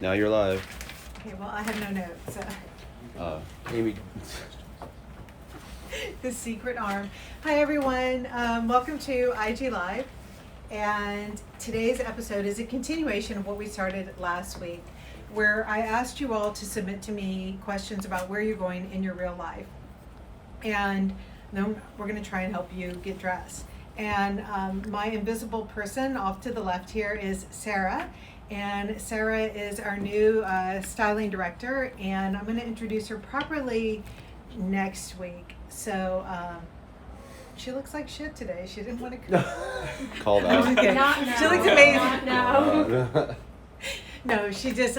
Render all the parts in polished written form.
Now you're live. Okay, well, I have no notes. Amy. The secret arm. Hi, everyone. Welcome to IG Live. And today's episode is a continuation of what we started last week, where I asked you all to submit to me questions about where you're going in your real life. And then we're going to try and help you get dressed. And my invisible person off to the left here is Sarah. And Sarah is our new styling director, and I'm going to introduce her properly next week. So she looks like shit today. She didn't want to come. Called out. Okay. Not no. She looks amazing. Not no. No, she just,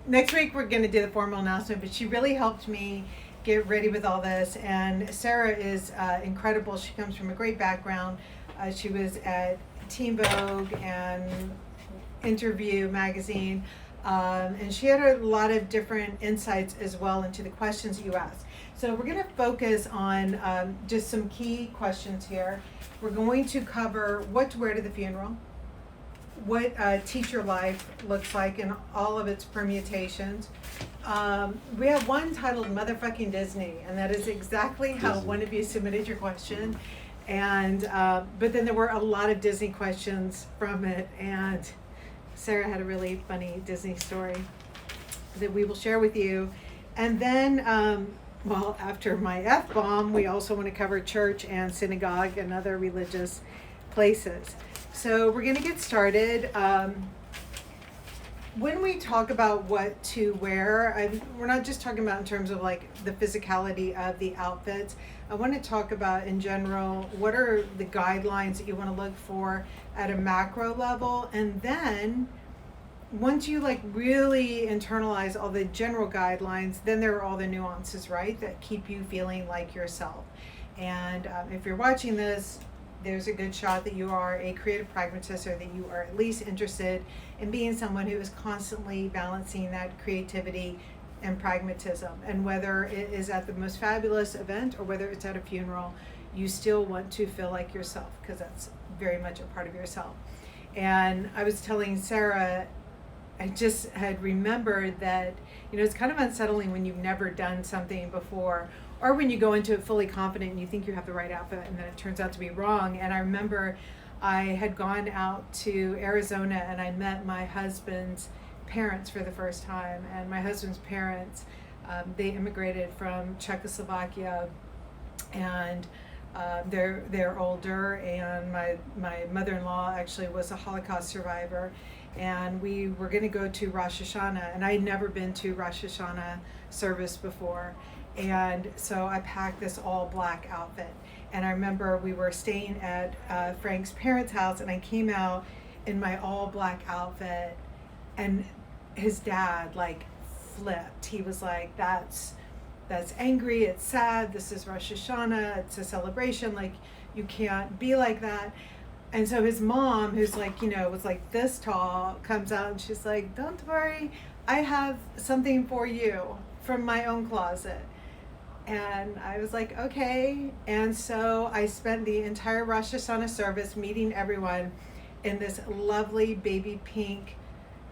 next week we're going to do the formal announcement, but she really helped me get ready with all this. And Sarah is incredible. She comes from a great background. She was at Teen Vogue and Interview magazine, and she had a lot of different insights as well into the questions that you asked. So we're going to focus on just some key questions here. We're going to cover what to wear to the funeral, what teacher life looks like in all of its permutations. We have one titled Motherfucking Disney, and that is exactly how Disney. one of you submitted your question. And but then there were a lot of Disney questions from it, and Sarah had a really funny Disney story that we will share with you. And then, well, after my F-bomb, we also want to cover church and synagogue and other religious places. So we're going to get started. When we talk about what to wear, we're not just talking about in terms of like the physicality of the outfits. I want to talk about in general, what are the guidelines that you want to look for at a macro level, and then once you like really internalize all the general guidelines, then there are all the nuances, right, that keep you feeling like yourself. And if you're watching this, there's a good shot that you are a creative pragmatist, or that you are at least interested in being someone who is constantly balancing that creativity and pragmatism. And whether it is at the most fabulous event or whether it's at a funeral, you still want to feel like yourself, because that's very much a part of yourself. And I was telling Sarah, I just had remembered that, you know, it's kind of unsettling when you've never done something before, or when you go into it fully confident and you think you have the right outfit and then it turns out to be wrong. And I remember I had gone out to Arizona and I met my husband's parents for the first time. And my husband's parents, they immigrated from Czechoslovakia, and they're older, and my mother-in-law actually was a Holocaust survivor, and we were going to go to Rosh Hashanah, and I had never been to Rosh Hashanah service before, and so I packed this all black outfit. And I remember we were staying at Frank's parents' house, and I came out in my all black outfit, and his dad like flipped. He was like, that's angry, it's sad, this is Rosh Hashanah, it's a celebration, like you can't be like that. And so his mom, who's like, you know, was like this tall, comes out and she's like, don't worry, I have something for you from my own closet. And I was like, okay. And so I spent the entire Rosh Hashanah service meeting everyone in this lovely baby pink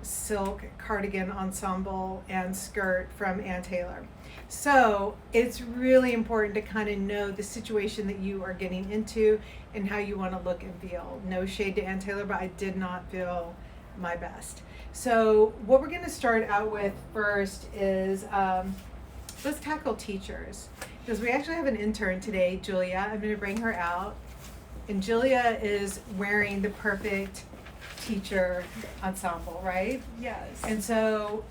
silk cardigan ensemble and skirt from Ann Taylor. So it's really important to kind of know the situation that you are getting into and how you want to look and feel. No shade to Ann Taylor, but I did not feel my best. So what we're going to start out with first is let's tackle teachers, because we actually have an intern today, Julia. I'm going to bring her out, and Julia is wearing the perfect teacher ensemble, right? Yes. And so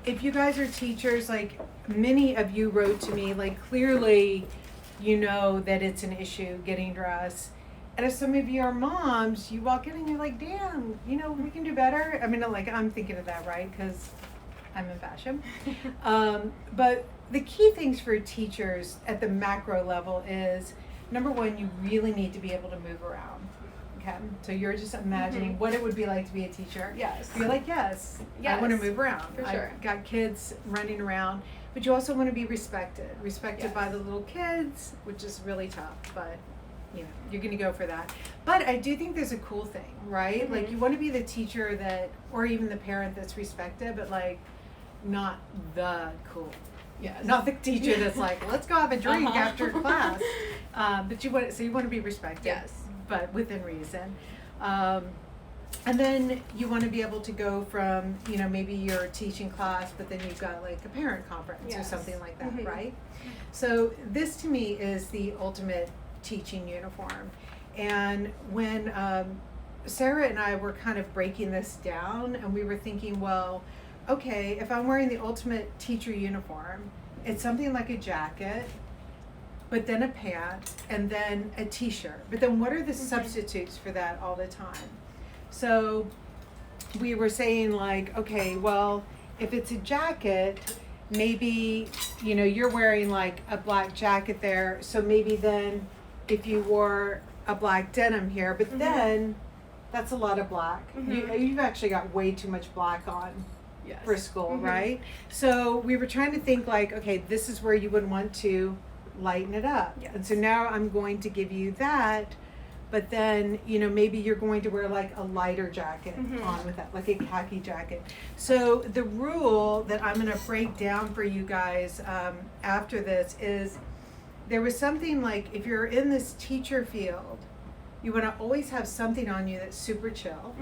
if you guys are teachers, like many of you wrote to me, like clearly you know that it's an issue getting dressed. And if some of you are moms, you walk in and you're like, damn, you know, we can do better. I mean, like, I'm thinking of that, right? Because I'm in fashion. But the key things for teachers at the macro level is, number one, you really need to be able to move around. Okay, so you're just imagining what it would be like to be a teacher. Yes. You're like, yes, I want to move around. For sure. I've got kids running around, but you also want to be respected Yes. by the little kids, which is really tough, but you're going to go for that. But I do think there's a cool thing, right? Mm-hmm. Like you want to be the teacher that, or even the parent that's respected, but like not the cool. Yes. Not the teacher that's like, let's go have a drink Uh-huh. after class. But you want to be respected. Yes. But within reason. And then you want to be able to go from, maybe you're teaching class, but then you've got like a parent conference or Yes. something like that, Mhm. right? So this to me is the ultimate teaching uniform. And when Sarah and I were kind of breaking this down, and we were thinking, well, okay, if I'm wearing the ultimate teacher uniform, it's something like a jacket, but then a pant, and then a t-shirt. But then what are the substitutes for that all the time? So we were saying like, okay, well, if it's a jacket, maybe, you're wearing like a black jacket there. So maybe then if you wore a black denim here, but then that's a lot of black. You've actually got way too much black on. Yes. For school, right? So we were trying to think like, okay, this is where you would want to lighten it up. Yes. And so now I'm going to give you that, but then, maybe you're going to wear like a lighter jacket on with that, like a khaki jacket. So the rule that I'm going to break down for you guys after this is there was something like, if you're in this teacher field, you want to always have something on you that's super chill.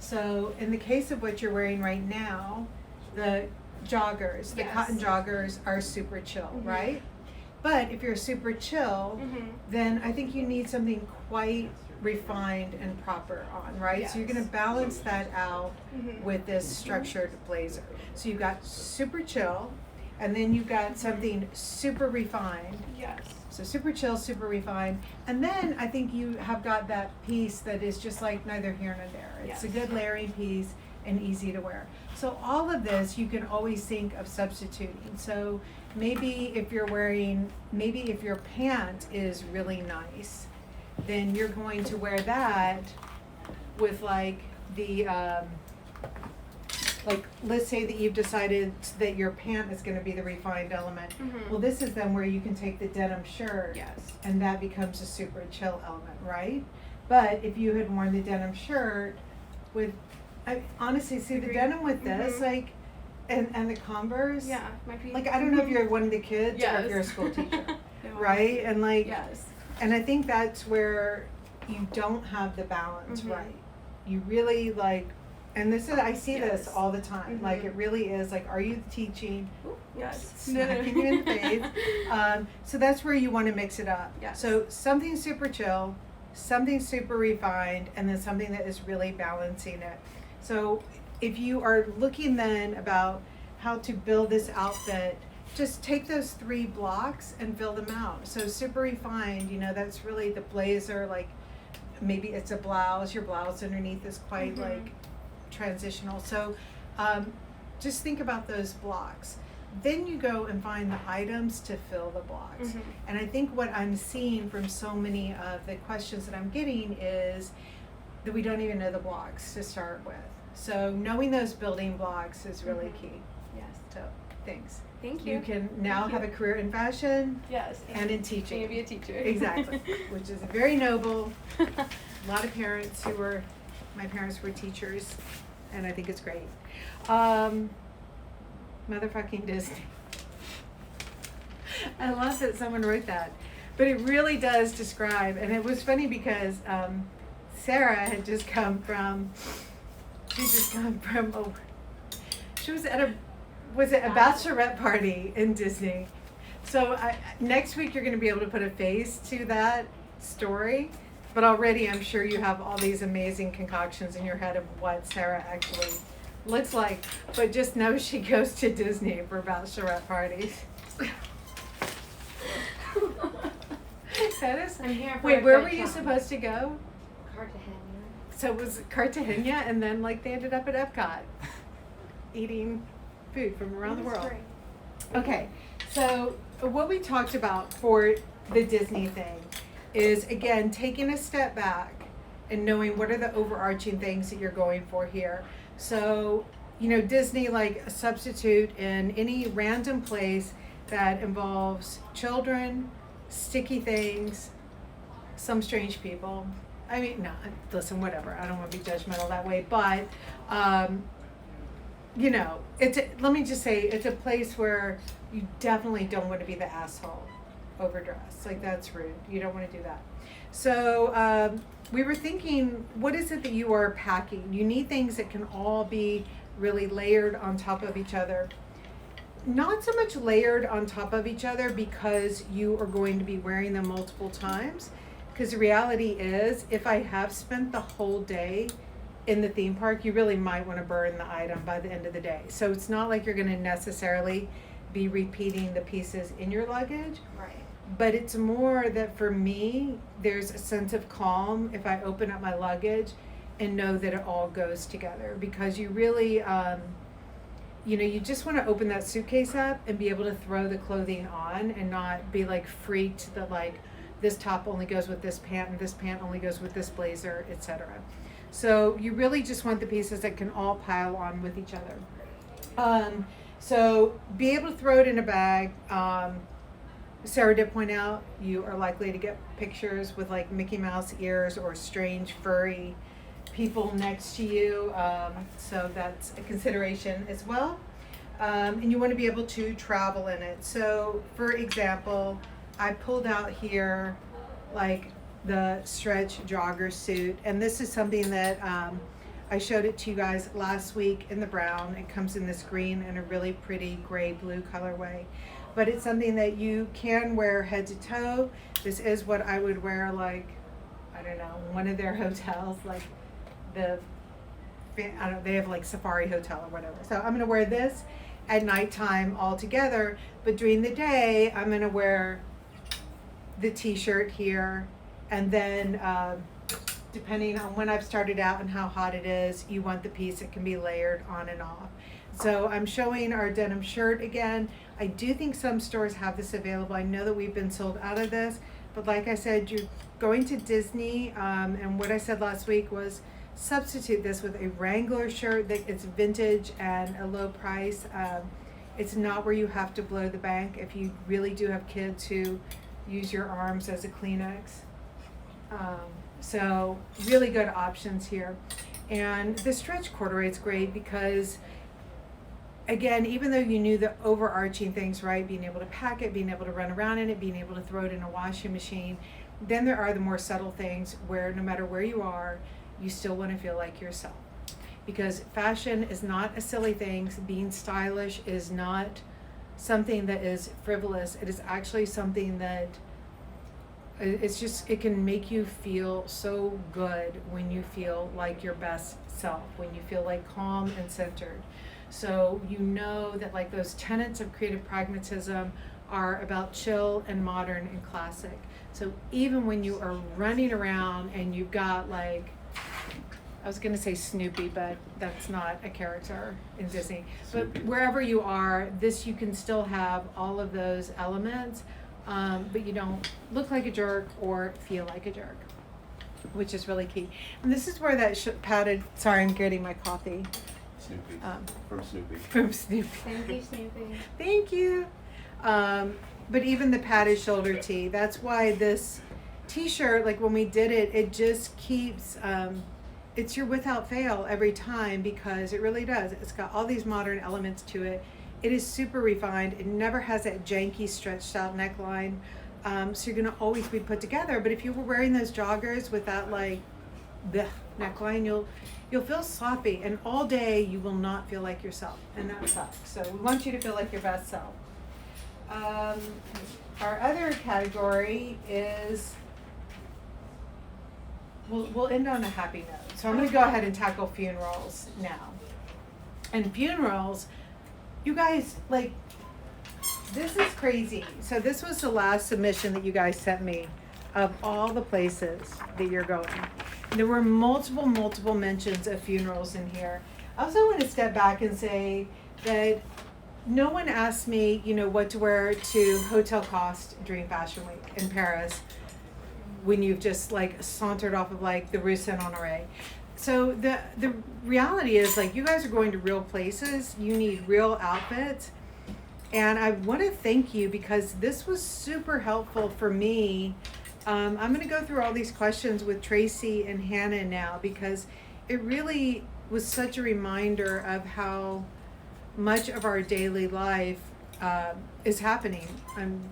So in the case of what you're wearing right now, the joggers, the Yes. cotton joggers are super chill, right? But if you're super chill, then I think you need something quite refined and proper on, right? So you're going to balance that out with this structured blazer. So you've got super chill, and then you've got something super refined. Yes. So super chill, super refined. And then I think you have got that piece that is just like neither here nor there. It's a Yes. good layering piece and easy to wear. So all of this you can always think of substituting. So maybe if your pant is really nice, then you're going to wear that with like the like, let's say that you've decided that your pant is going to be the refined element. Well, this is then where you can take the denim shirt, Yes. and that becomes a super chill element, right? But if you had worn the denim shirt with, I honestly see the Agree. denim with this, like, and the Converse. Yeah. Might be. Like, I don't know if you're one of the kids or Yes. if you're a school teacher, No. right? And like, Yes. and I think that's where you don't have the balance right. You really like, and this is, I see this Yes. all the time. Like it really is like, are you teaching? Ooh, yes. Smacking you in the face. So that's where you want to mix it up. Yes. So something super chill, something super refined, and then something that is really balancing it. So if you are looking then about how to build this outfit, just take those 3 blocks and fill them out. So super refined, that's really the blazer, like maybe it's a blouse, your blouse underneath is quite like transitional. So just think about those blocks. Then you go and find the items to fill the blocks. And I think what I'm seeing from so many of the questions that I'm getting is that we don't even know the blocks to start with. So knowing those building blocks is really key. Yes. So thanks. Thank you. You can now have a career in fashion Yes. and in teaching. Maybe a teacher. Exactly, which is very noble. A lot of parents my parents were teachers, and I think it's great. Motherfucking Disney. I love that someone wrote that, but it really does describe, and it was funny because Sarah had just come from, she was at a bachelorette party in Disney. So next week you're going to be able to put a face to that story, but already I'm sure you have all these amazing concoctions in your head of what Sarah actually looks like, but just know she goes to Disney for bachelorette parties. That is. I'm here for Wait, a where good were you time. supposed to go? Cartagena. So it was Cartagena, and then like they ended up at Epcot, eating food from around the world. Great. Okay, so what we talked about for the Disney thing is, again, taking a step back and knowing what are the overarching things that you're going for here. So, Disney, like a substitute in any random place that involves children, sticky things, some strange people. I mean, no, listen, whatever. I don't want to be judgmental that way, but you know, let me just say, it's a place where you definitely don't want to be the asshole, overdressed. Like, that's rude. You don't want to do that. So we were thinking, what is it that you are packing? You need things that can all be really layered on top of each other. Not so much layered on top of each other because you are going to be wearing them multiple times. Because the reality is, if I have spent the whole day in the theme park, you really might want to burn the item by the end of the day. So it's not like you're going to necessarily be repeating the pieces in your luggage. Right. But it's more that for me, there's a sense of calm if I open up my luggage and know that it all goes together. Because you really, you just want to open that suitcase up and be able to throw the clothing on and not be like freaked that like this top only goes with this pant and this pant only goes with this blazer, etc. So you really just want the pieces that can all pile on with each other. So be able to throw it in a bag. Sarah did point out you are likely to get pictures with like Mickey Mouse ears or strange furry people next to you. So that's a consideration as well. And you want to be able to travel in it. So for example, I pulled out here like the stretch jogger suit, and this is something that I showed it to you guys last week in the brown. It comes in this green and a really pretty gray blue colorway, but it's something that you can wear head to toe. This is what I would wear, like, I don't know, one of their hotels, like they have like Safari Hotel or whatever. So I'm gonna wear this at nighttime all together, but during the day I'm gonna wear the t-shirt here, and then depending on when I've started out and how hot it is, you want the piece that can be layered on and off. So I'm showing our denim shirt again. I do think some stores have this available. I know that we've been sold out of this, but like I said, you're going to Disney, and what I said last week was substitute this with a Wrangler shirt that it's vintage and a low price. It's not where you have to blow the bank if you really do have kids who use your arms as a Kleenex. So really good options here. And the stretch corduroy is great because, again, even though you knew the overarching things, right, being able to pack it, being able to run around in it, being able to throw it in a washing machine, then there are the more subtle things where no matter where you are, you still want to feel like yourself. Because fashion is not a silly thing. Being stylish is not something that is frivolous. It is actually something that it can make you feel so good when you feel like your best self, when you feel like calm and centered. So you know that like those tenets of creative pragmatism are about chill and modern and classic. So even when you are running around and you've got like, I was going to say Snoopy, but that's not a character in Disney. But wherever you are, you can still have all of those elements, but you don't look like a jerk or feel like a jerk, which is really key. And this is where that padded, sorry, I'm getting my coffee. Snoopy. From Snoopy. From Snoopy. Thank you, Snoopy. Thank you. But even the padded shoulder tee, that's why this t-shirt, like when we did it, it just keeps, it's your without fail every time because it really does. It's got all these modern elements to it. It is super refined. It never has that janky stretched out neckline. So you're gonna always be put together. But if you were wearing those joggers with that like the neckline, you'll feel sloppy, and all day you will not feel like yourself, and that sucks. So we want you to feel like your best self. Our other category is, we'll end on a happy note. So I'm going to go ahead and tackle funerals now. And funerals, you guys, like, this is crazy. So this was the last submission that you guys sent me of all the places that you're going. There were multiple mentions of funerals in here. I also want to step back and say that no one asked me, what to wear to Hotel Cost during Fashion Week in Paris when you've just like sauntered off of like the Rue Saint-Honoré. So the reality is, like, you guys are going to real places. You need real outfits. And I want to thank you because this was super helpful for me I'm going to go through all these questions with Tracy and Hannah now, because it really was such a reminder of how much of our daily life is happening.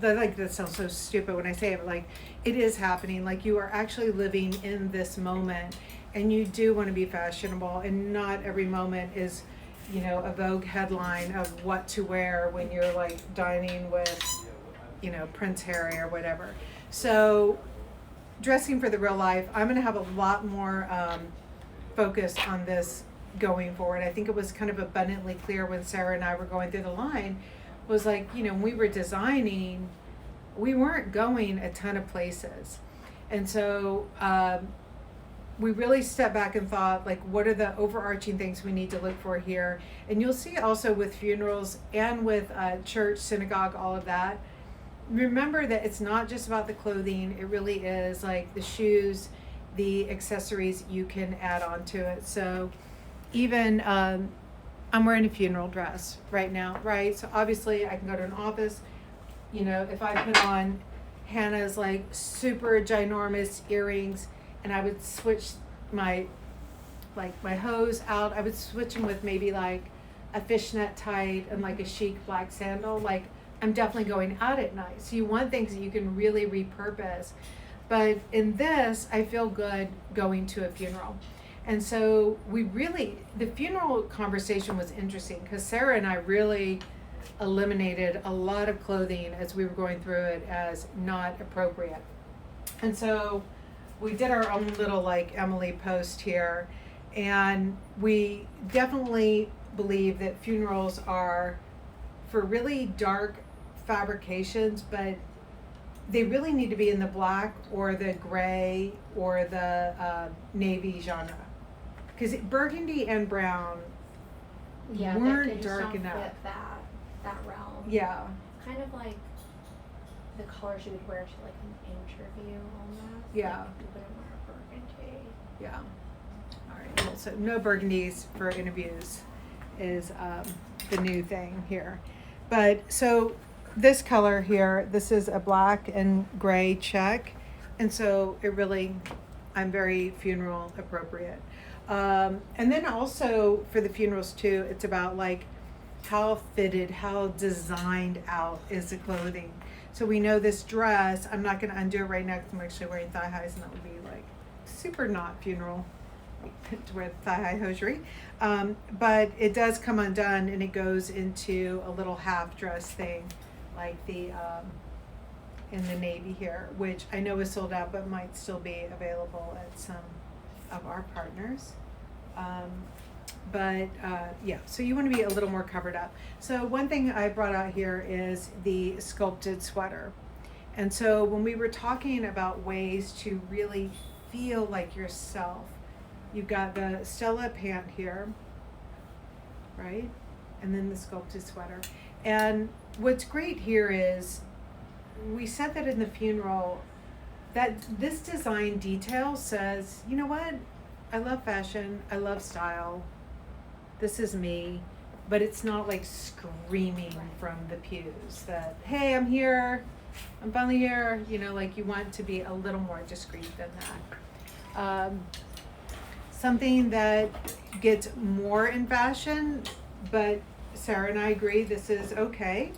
That sounds so stupid when I say it, but like, it is happening. Like, you are actually living in this moment, and you do want to be fashionable, and not every moment is, you know, a Vogue headline of what to wear when you're like dining with, you know, Prince Harry or whatever. So dressing for the real life, I'm going to have a lot more focus on this going forward. I think it was kind of abundantly clear when Sarah and I were going through the line, was like, you know, when we were designing, we weren't going a ton of places. And so we really stepped back and thought, like, what are the overarching things we need to look for here? And you'll see also with funerals and with church, synagogue, all of that, remember that it's not just about the clothing. It really is like the shoes, the accessories you can add on to it. So even I'm wearing a funeral dress right now, right? So obviously I can go to an office, you know, if I put on Hannah's like super ginormous earrings, and I would switch my hose out, I would switch them with maybe like a fishnet tight and like a chic black sandal. Like, I'm definitely going out at night. So you want things that you can really repurpose. But in this, I feel good going to a funeral. And so the funeral conversation was interesting, because Sarah and I really eliminated a lot of clothing as we were going through it as not appropriate. And so we did our own little like Emily post here, and we definitely believe that funerals are for really dark fabrications, but they really need to be in the black or the gray or the navy genre. Because burgundy and brown weren't they just dark don't enough. fit that realm. Yeah. Kind of like the colors you would wear to like an interview almost. Yeah. Like, you wouldn't wear a burgundy. Yeah. All right. Well, so no burgundies for interviews is the new thing here. But so this color here, this is a black and gray check. And so it really, I'm very funeral appropriate. And then also for the funerals too, it's about like how fitted, how designed out is the clothing. So we know this dress, I'm not going to undo it right now because I'm actually wearing thigh highs, and that would be like super not funeral to wear thigh high hosiery. But it does come undone, and it goes into a little half dress thing, like the in the navy here, which I know is sold out but might still be available at some of our partners. Yeah, so you want to be a little more covered up. So one thing I brought out here is the sculpted sweater. And so when we were talking about ways to really feel like yourself, you've got the Stella pant here, right? And then the sculpted sweater. And what's great here is, we said that in the funeral, that this design detail says, you know what? I love fashion, I love style, this is me, but it's not like screaming from the pews that, hey, I'm here, I'm finally here, you know, like you want to be a little more discreet than that. Something that gets more in fashion, but Sarah and I agree this is okay,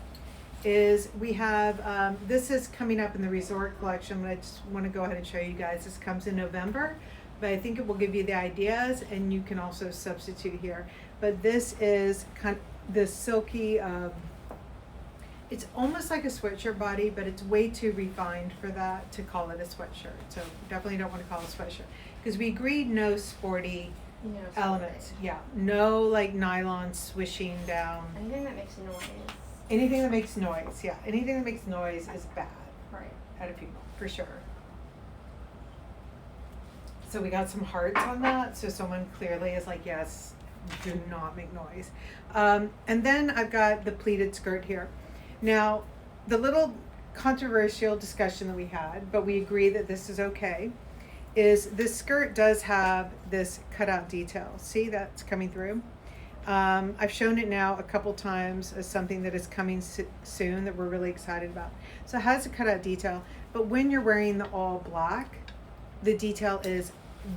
is we have, this is coming up in the resort collection, but I just want to go ahead and show you guys. This comes in November, but I think it will give you the ideas, and you can also substitute here. But this is kind of this silky, it's almost like a sweatshirt body, but it's way too refined for that to call it a sweatshirt. So definitely don't want to call it a sweatshirt, because we agreed no sporty elements. Yeah, no like nylon swishing down. Anything that makes noise. Anything that makes noise, yeah. Anything that makes noise is bad. Right. At a funeral, for sure. So we got some hearts on that. So someone clearly is like, yes, do not make noise. And then I've got the pleated skirt here. Now, the little controversial discussion that we had, but we agree that this is okay, is this skirt does have this cutout detail. See, that's coming through. I've shown it now a couple times as something that is coming soon that we're really excited about. So it has a cutout detail, but when you're wearing the all black, the detail is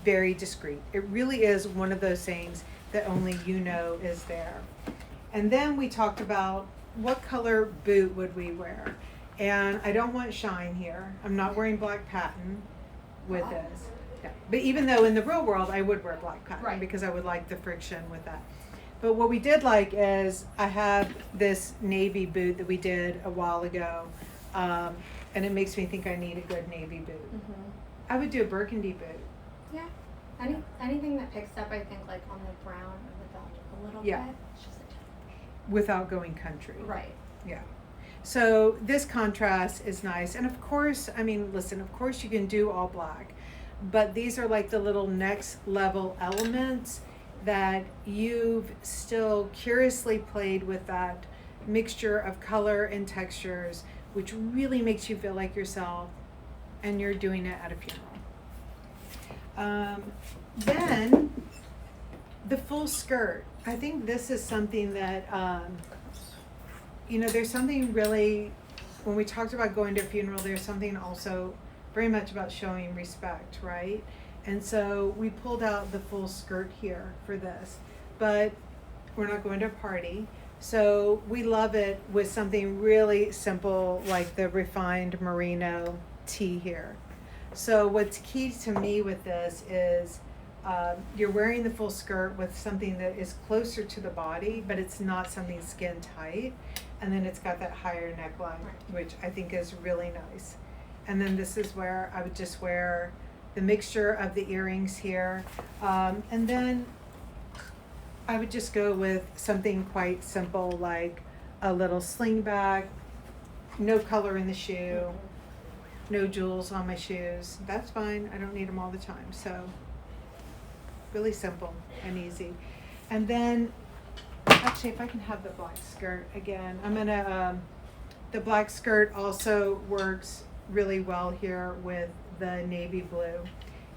very discreet. It really is one of those things that only you know is there. And then we talked about what color boot would we wear. And I don't want shine here. I'm not wearing black patent with this. Yeah. But even though in the real world I would wear black patent, Right. because I would like the friction with that. But what we did like is I have this navy boot that we did a while ago. And it makes me think I need a good navy boot. Mm-hmm. I would do a burgundy boot. Yeah. Anything that picks up, I think, like on the brown or the belt a little Yeah. bit. It's just a touch. Without going country. Right. Yeah. So this contrast is nice. And of course, I mean, listen, of course you can do all black, but these are like the little next level elements that you've still curiously played with, that mixture of color and textures, which really makes you feel like yourself, and you're doing it at a funeral. Then the full skirt. I think this is something that, there's something really, when we talked about going to a funeral, there's something also very much about showing respect, right? And so we pulled out the full skirt here for this, but we're not going to a party. So we love it with something really simple like the refined merino tee here. So what's key to me with this is you're wearing the full skirt with something that is closer to the body, but it's not something skin tight. And then it's got that higher neckline, which I think is really nice. And then this is where I would just wear the mixture of the earrings here. And then I would just go with something quite simple, like a little sling bag, no color in the shoe, no jewels on my shoes. That's fine. I don't need them all the time. So really simple and easy. And then, actually, if I can have the black skirt again, I'm gonna, the black skirt also works really well here with the navy blue.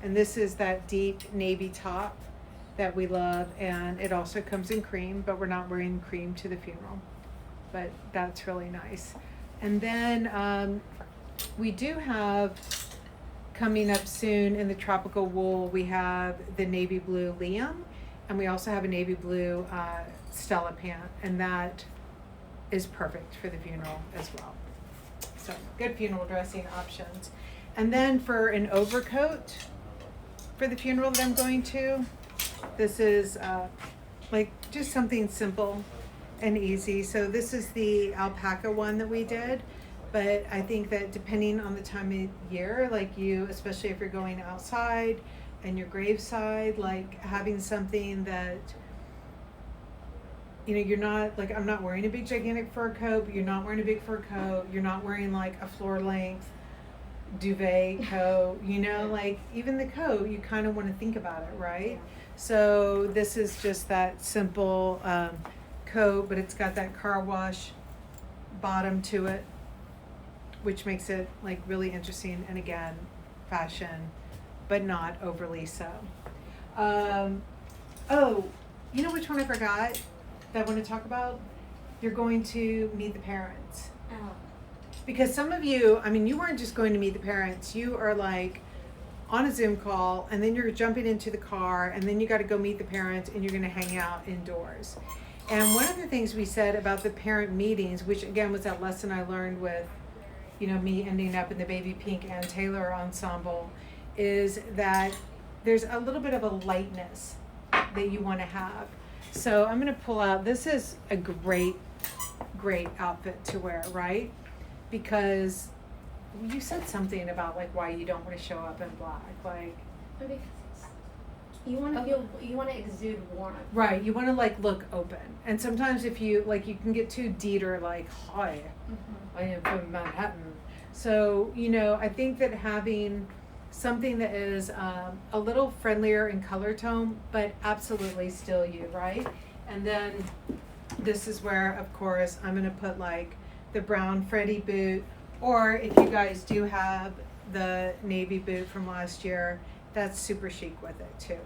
And this is that deep navy top that we love, and it also comes in cream, but we're not wearing cream to the funeral. But that's really nice. And then we do have, coming up soon in the tropical wool, we have the navy blue Liam, and we also have a navy blue Stella pant, and that is perfect for the funeral as well. So good funeral dressing options. And then for an overcoat for the funeral that I'm going to, this is like just something simple and easy. So this is the alpaca one that we did, but I think that depending on the time of year, like you, especially if you're going outside and your graveside, like having something that, you're not, like, I'm not wearing a big gigantic fur coat, but you're not wearing a big fur coat, you're not wearing like a floor length duvet coat, like even the coat, you kind of want to think about it, right? So this is just that simple coat, but it's got that car wash bottom to it, which makes it like really interesting, and again, fashion, but not overly so. Oh, you know which one I forgot that I want to talk about? You're going to meet the parents. Oh. Because some of you, you weren't just going to meet the parents, you are like on a Zoom call, and then you're jumping into the car, and then you got to go meet the parents, and you're going to hang out indoors. And one of the things we said about the parent meetings, which again was that lesson I learned with, me ending up in the baby pink Ann Taylor ensemble, is that there's a little bit of a lightness that you want to have. So I'm going to pull out, this is a great outfit to wear, right? Because you said something about like why you don't want to show up in black, like. Because you want to feel, you want to exude warmth. Right, you want to like look open, and sometimes if you like, you can get too Dieter, like, hi, I am from Manhattan. So I think that having something that is a little friendlier in color tone, but absolutely still you, right? And then this is where, of course, I'm gonna put like the brown Freddie boot, or if you guys do have the navy boot from last year, that's super chic with it too.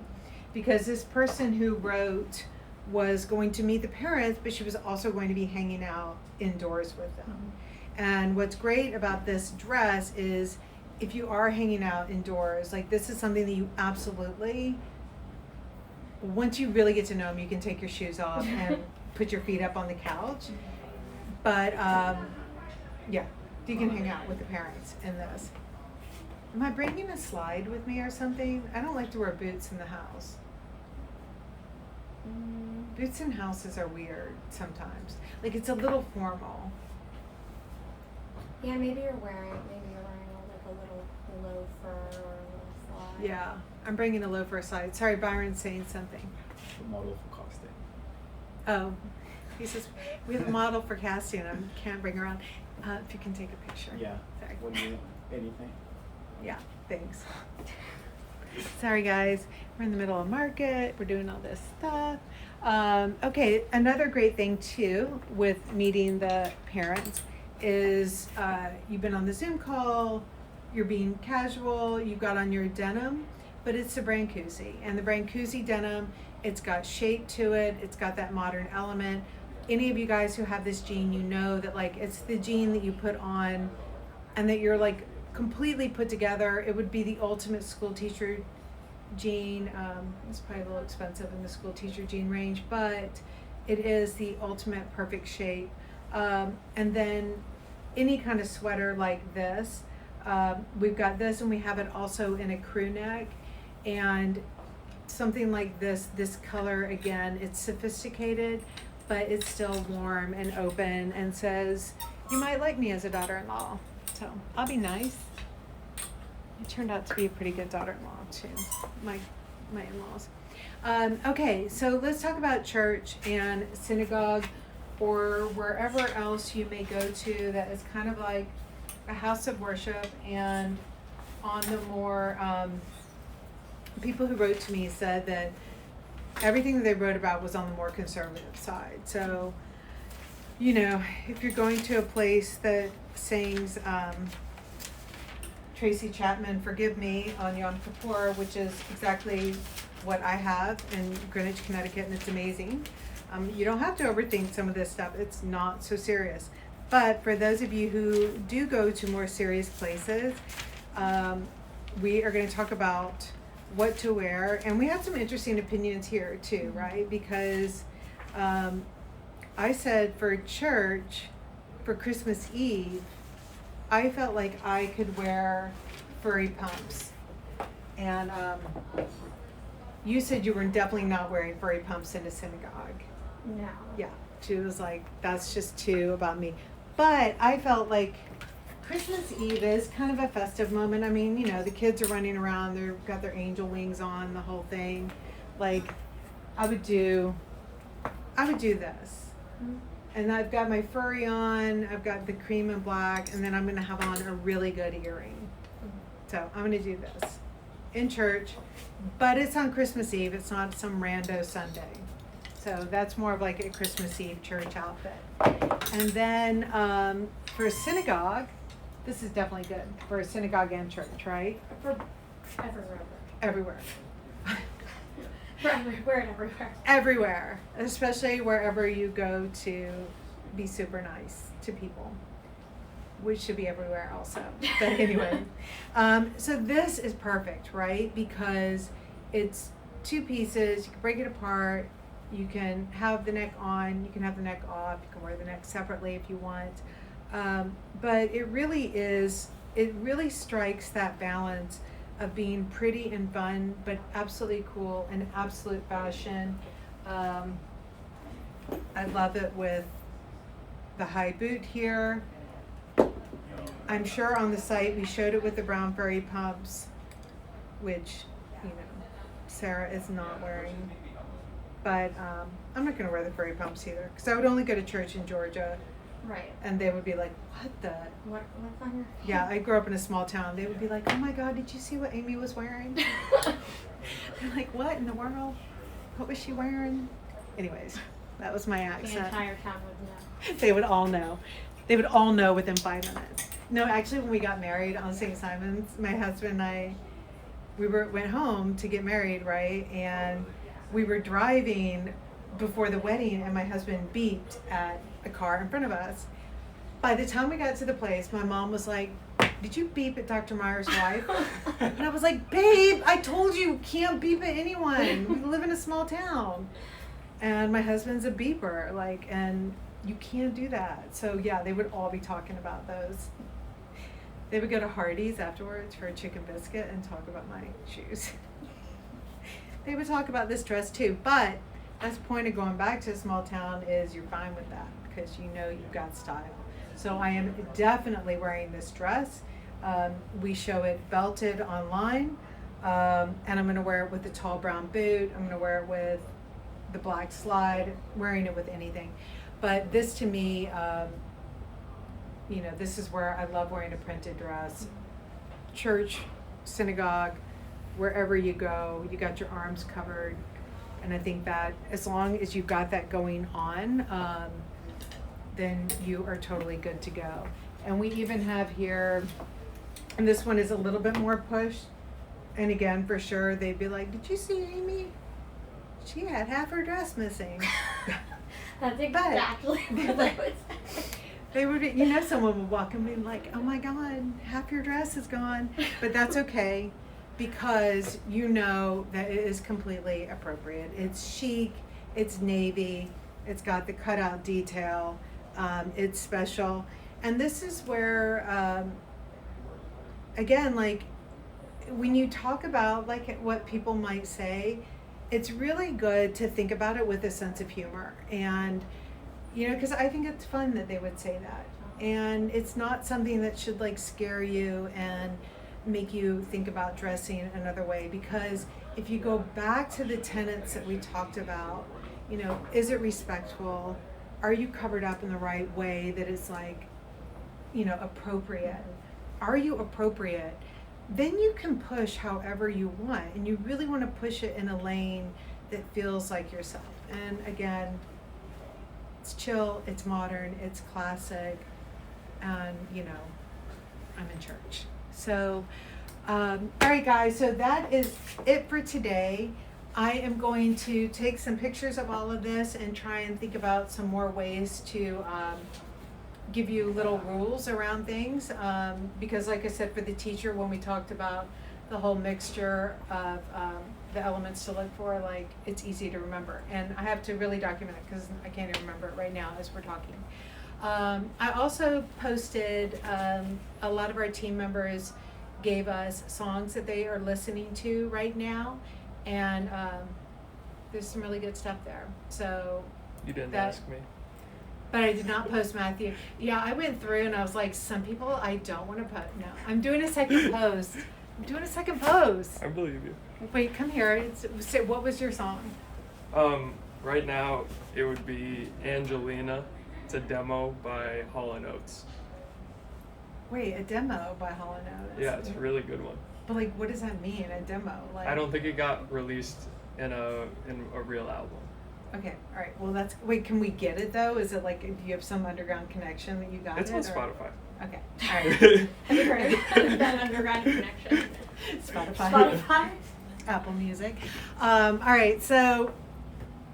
Because this person who wrote was going to meet the parents, but she was also going to be hanging out indoors with them. And what's great about this dress is if you are hanging out indoors, like this is something that you absolutely, once you really get to know them, you can take your shoes off and put your feet up on the couch. But yeah, you can hang out with the parents in this. Am I bringing a slide with me or something? I don't like to wear boots in the house. Boots in houses are weird sometimes. Like it's a little formal. Yeah, maybe you're wearing like a little loafer or a little slide. Yeah, I'm bringing a loafer slide. Sorry, Byron's saying something. The model for casting. Oh, he says we have a model for casting. I can't bring her on. If you can take a picture. Yeah. Sorry. What do you, anything? Yeah, thanks. Sorry guys, we're in the middle of market, we're doing all this stuff. Okay, another great thing too with meeting the parents is you've been on the Zoom call, you're being casual, you've got on your denim, but it's a Brancusi. And the Brancusi denim, it's got shape to it, it's got that modern element. Any of you guys who have this jean, you know that like it's the jean that you put on and that you're like completely put together. It would be the ultimate school teacher jean. It's probably a little expensive in the school teacher jean range, but it is the ultimate perfect shape. And then any kind of sweater like this, we've got this, and we have it also in a crew neck, and something like this color, again, it's sophisticated, but it's still warm and open and says, you might like me as a daughter-in-law. So I'll be nice. It turned out to be a pretty good daughter-in-law too, my in-laws. Okay, so let's talk about church and synagogue or wherever else you may go to that is kind of like a house of worship. And on the more, people who wrote to me said that everything that they wrote about was on the more conservative side. So, you know, if you're going to a place that sings Tracy Chapman, Forgive Me on Yom Kippur, which is exactly what I have in Greenwich, Connecticut, and it's amazing. You don't have to overthink some of this stuff. It's not so serious. But for those of you who do go to more serious places, we are going to talk about what to wear. And we have some interesting opinions here too, right? Because I said for church, for Christmas Eve, I felt like I could wear furry pumps. And you said you were definitely not wearing furry pumps in a synagogue. No. Yeah, she was like, that's just too about me. But I felt like Christmas Eve is kind of a festive moment. I mean, you know, the kids are running around, they've got their angel wings on, the whole thing. Like, I would do this. And I've got my furry on, I've got the cream and black, and then I'm gonna have on a really good earring. So I'm gonna do this in church, but it's on Christmas Eve, it's not some rando Sunday. So that's more of like a Christmas Eve church outfit. And then for synagogue, this is definitely good for a synagogue and church, right? For everywhere. Everywhere. For everywhere and everywhere. Everywhere, especially wherever you go to be super nice to people, which should be everywhere also. But anyway, so this is perfect, right? Because it's two pieces, you can break it apart, you can have the neck on, you can have the neck off, you can wear the neck separately if you want. But it really strikes that balance of being pretty and fun, but absolutely cool and absolute fashion. I love it with the high boot here. I'm sure on the site we showed it with the brown furry pumps, which, you know, Sarah is not wearing. But I'm not gonna wear the furry pumps either, because I would only go to church in Georgia. Right. And they would be like, what the? What's on your feet? Yeah, I grew up in a small town. They would be like, oh my God, did you see what Amy was wearing? They're like, what in the world? What was she wearing? Anyways, that was my accent. The entire town would know. They would all know. They would all know within 5 minutes. No, actually, when we got married on St. Simon's, my husband and I, went home to get married, right? And we were driving before the wedding, and my husband beeped at a car in front of us. By the time we got to the place, my mom was like, "Did you beep at Dr. Meyer's wife?" And I was like, "Babe, I told you can't beep at anyone. We live in a small town." And my husband's a beeper, like, and you can't do that. So yeah, they would all be talking about those. They would go to Hardee's afterwards for a chicken biscuit and talk about my shoes. They would talk about this dress too, but that's the point of going back to a small town is you're fine with that because you know you've got style. So I am definitely wearing this dress. We show it belted online, and I'm going to wear it with the tall brown boot. I'm going to wear it with the black slide, wearing it with anything. But this to me, you know, this is where I love wearing a printed dress. Church, synagogue, wherever you go, you got your arms covered. And I think that as long as you've got that going on, then you are totally good to go. And we even have here, and this one is a little bit more pushed. And again, for sure, they'd be like, "Did you see Amy? She had half her dress missing." That's exactly what I would say. They would, you know, someone would walk and be like, "Oh my God, half your dress is gone." But that's okay because you know that it is completely appropriate. It's chic, it's navy, it's got the cutout detail. It's special. And this is where, again, like when you talk about like what people might say, it's really good to think about it with a sense of humor. And, you know, because I think it's fun that they would say that. And it's not something that should like scare you and make you think about dressing another way. Because if you go back to the tenets that we talked about, you know, is it respectful? Are you covered up in the right way that is like, you know, appropriate? Are you appropriate? Then you can push however you want, and you really want to push it in a lane that feels like yourself. And again, it's chill, it's modern, it's classic, and you know, I'm in church. So, all right guys, so that is it for today. I am going to take some pictures of all of this and try and think about some more ways to give you little rules around things. Because like I said, for the teacher, when we talked about the whole mixture of the elements to look for, like it's easy to remember. And I have to really document it because I can't even remember it right now as we're talking. I also posted, a lot of our team members gave us songs that they are listening to right now. And there's some really good stuff there. So you didn't ask me. But I did not post Matthew. Yeah, I went through and I was like, some people I don't want to post. No, I'm doing a second post. I'm doing a second post. I believe you. Wait, come here. What was your song? Right now it would be Angelina. It's a demo by Hall & Oates. Wait, a demo by Hall & Oates? Yeah, it's a really good one. But like, what does that mean, a demo? Like, I don't think it got released in a real album. Okay, all right. Well, wait, can we get it though? Is it like, do you have some underground connection that you got It's it? on or? Spotify. Okay, all right. Have you heard of that underground connection? Spotify. Apple Music. All right, so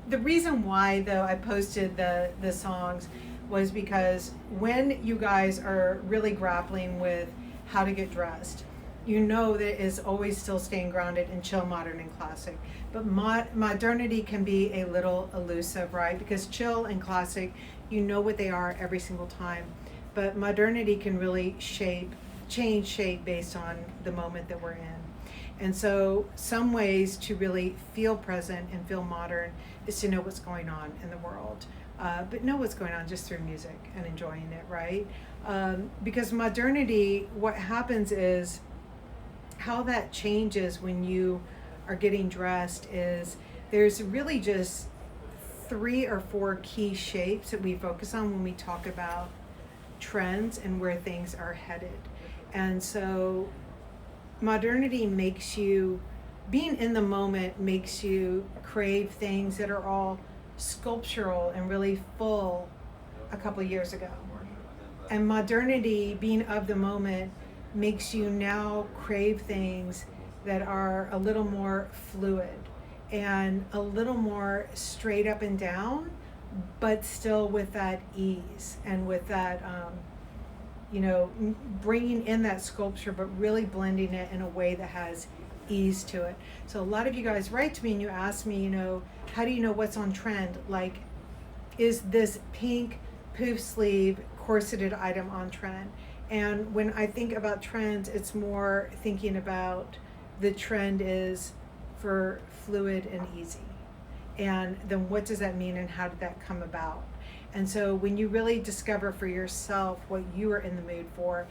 the reason why though I posted the songs was because when you guys are really grappling with how to get dressed, you know that it is always still staying grounded in chill, modern, and classic. But modernity can be a little elusive, right? Because chill and classic, you know what they are every single time. But modernity can really change shape based on the moment that we're in. And so some ways to really feel present and feel modern is to know what's going on in the world. But know what's going on just through music and enjoying it, right? Because modernity, what happens is, how that changes when you are getting dressed is there's really just 3 or 4 key shapes that we focus on when we talk about trends and where things are headed. And so modernity makes you, being in the moment makes you crave things that are all sculptural and really full a couple of years ago. And modernity, being of the moment, makes you now crave things that are a little more fluid and a little more straight up and down, but still with that ease and with that, bringing in that sculpture, but really blending it in a way that has ease to it. So a lot of you guys write to me and you ask me, how do you know what's on trend? Like, is this pink poof sleeve corseted item on trend? And when I think about trends, it's more thinking about the trend is for fluid and easy. And then what does that mean and how did that come about? And so when you really discover for yourself what you are in the mood for,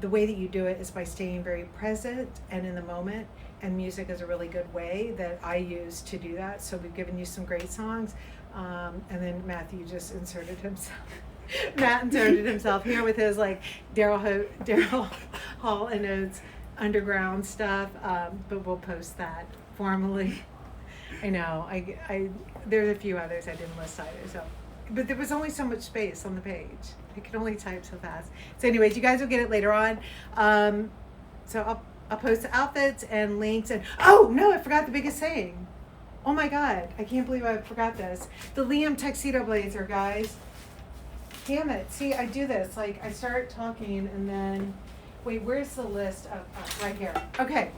the way that you do it is by staying very present and in the moment. And music is a really good way that I use to do that. So we've given you some great songs. And then Matthew just inserted himself. Matt inserted himself here with his like Daryl Hall and Oates underground stuff. But we'll post that formally. I know. I there's a few others I didn't list either. So, but there was only so much space on the page. I could only type so fast. So, anyways, you guys will get it later on. So I'll post the outfits and links. And oh no, I forgot the biggest thing. Oh my God, I can't believe I forgot this. The Liam tuxedo blazer, guys. Damn it. See, I do this. Like, I start talking and then, wait, where's the list? Right here. Okay.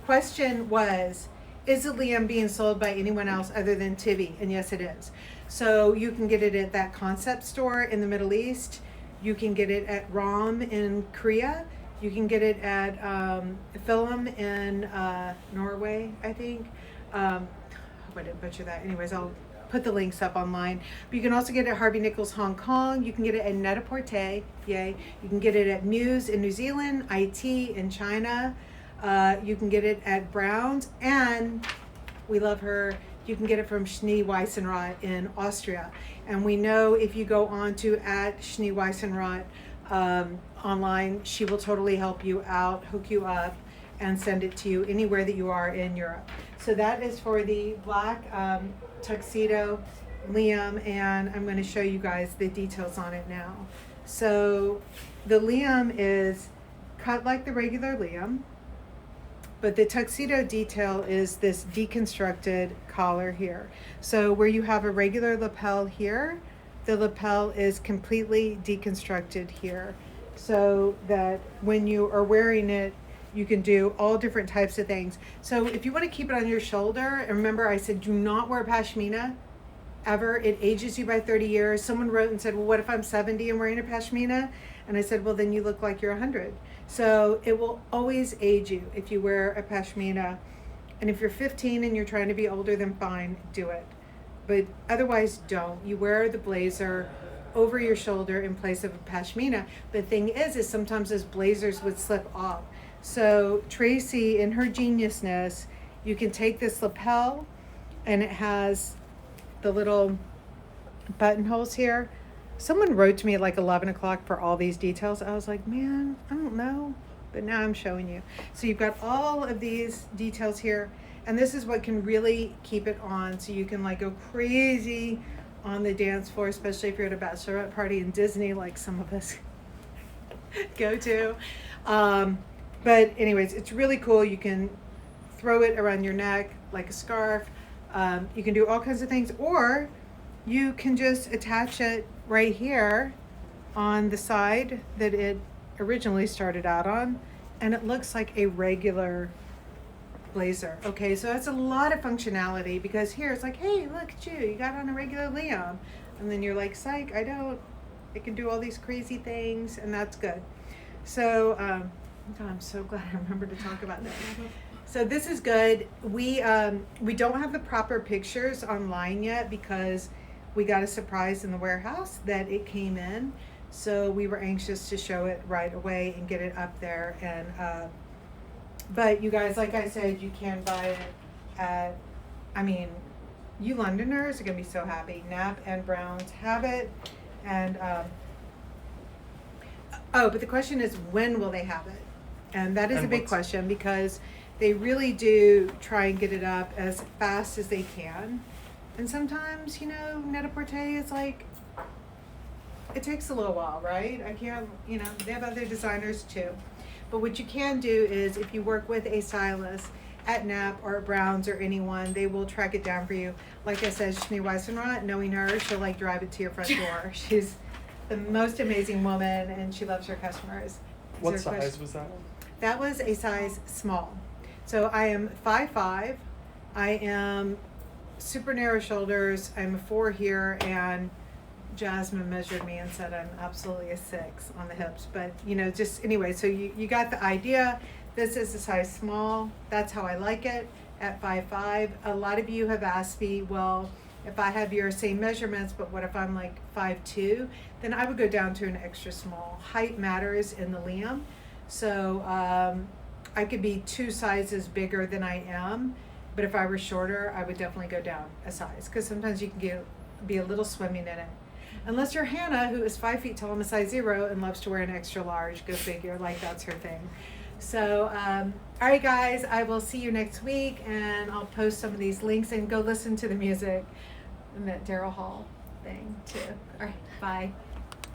Question was, is the Liam being sold by anyone else other than Tibi? And yes, it is. So you can get it at that concept store in the Middle East. You can get it at Rom in Korea. You can get it at Film in Norway, I think. I hope I didn't butcher that. Anyways, I'll put the links up online. But you can also get it at Harvey Nichols Hong Kong. You can get it at Net-a-Porter, yay. You can get it at Muse in New Zealand, IT in China. You can get it at Brown's, and we love her. You can get it from Schnee Weissenrot in Austria. And we know if you go on to at Schnee Weissenrot online, she will totally help you out, hook you up, and send it to you anywhere that you are in Europe. So that is for the black tuxedo Liam, and I'm going to show you guys the details on it now. So the Liam is cut like the regular Liam, but the tuxedo detail is this deconstructed collar here. So where you have a regular lapel here, the lapel is completely deconstructed here, so that when you are wearing it, you can do all different types of things. So if you want to keep it on your shoulder, and remember I said do not wear pashmina ever. It ages you by 30 years. Someone wrote and said, well, what if I'm 70 and wearing a pashmina? And I said, well, then you look like you're 100. So it will always age you if you wear a pashmina. And if you're 15 and you're trying to be older, then fine, do it. But otherwise, don't. You wear the blazer over your shoulder in place of a pashmina. The thing is sometimes those blazers would slip off. So Tracy, in her geniusness, you can take this lapel, and it has the little buttonholes here. Someone wrote to me at like 11 o'clock for all these details. I was like, man, I don't know. But now I'm showing you. So you've got all of these details here. And this is what can really keep it on. So you can like go crazy on the dance floor, especially if you're at a bachelorette party in Disney, like some of us go to. But anyways, it's really cool. You can throw it around your neck like a scarf. You can do all kinds of things, or you can just attach it right here on the side that it originally started out on, and it looks like a regular blazer. Okay, so that's a lot of functionality, because here it's like, hey, look at you got on a regular Liam, and then you're like, psych, I don't. It can do all these crazy things, and that's good. So God, I'm so glad I remembered to talk about that. So this is good. We don't have the proper pictures online yet because we got a surprise in the warehouse that it came in. So we were anxious to show it right away and get it up there. And but you guys, like I said, you can buy it at, I mean, you Londoners are gonna be so happy. Knapp and Browns have it. And but the question is, when will they have it? And that is a big question, because they really do try and get it up as fast as they can. And sometimes, Net-a-Porter is like, it takes a little while, right? I can't, they have other designers too. But what you can do is, if you work with a stylist at Knapp or at Brown's or anyone, they will track it down for you. Like I said, Shani Weissenrot, knowing her, she'll like drive it to your front door. She's the most amazing woman, and she loves her customers. Is What there a size question? was that? That was a size small. So I am 5'5". I am super narrow shoulders. I'm a 4 here, and Jasmine measured me and said I'm absolutely a 6 on the hips. But just anyway, so you got the idea. This is a size small. That's how I like it at 5'5". A lot of you have asked me, well, if I have your same measurements, but what if I'm like 5'2", then I would go down to an extra small. Height matters in the Liam. So I could be 2 sizes bigger than I am, but if I were shorter, I would definitely go down a size, because sometimes you can be a little swimming in it. Unless you're Hannah, who is 5 feet tall and a size 0 and loves to wear an extra large, go figure, like that's her thing. So, all right, guys, I will see you next week, and I'll post some of these links, and go listen to the music and that Daryl Hall thing too. All right, bye.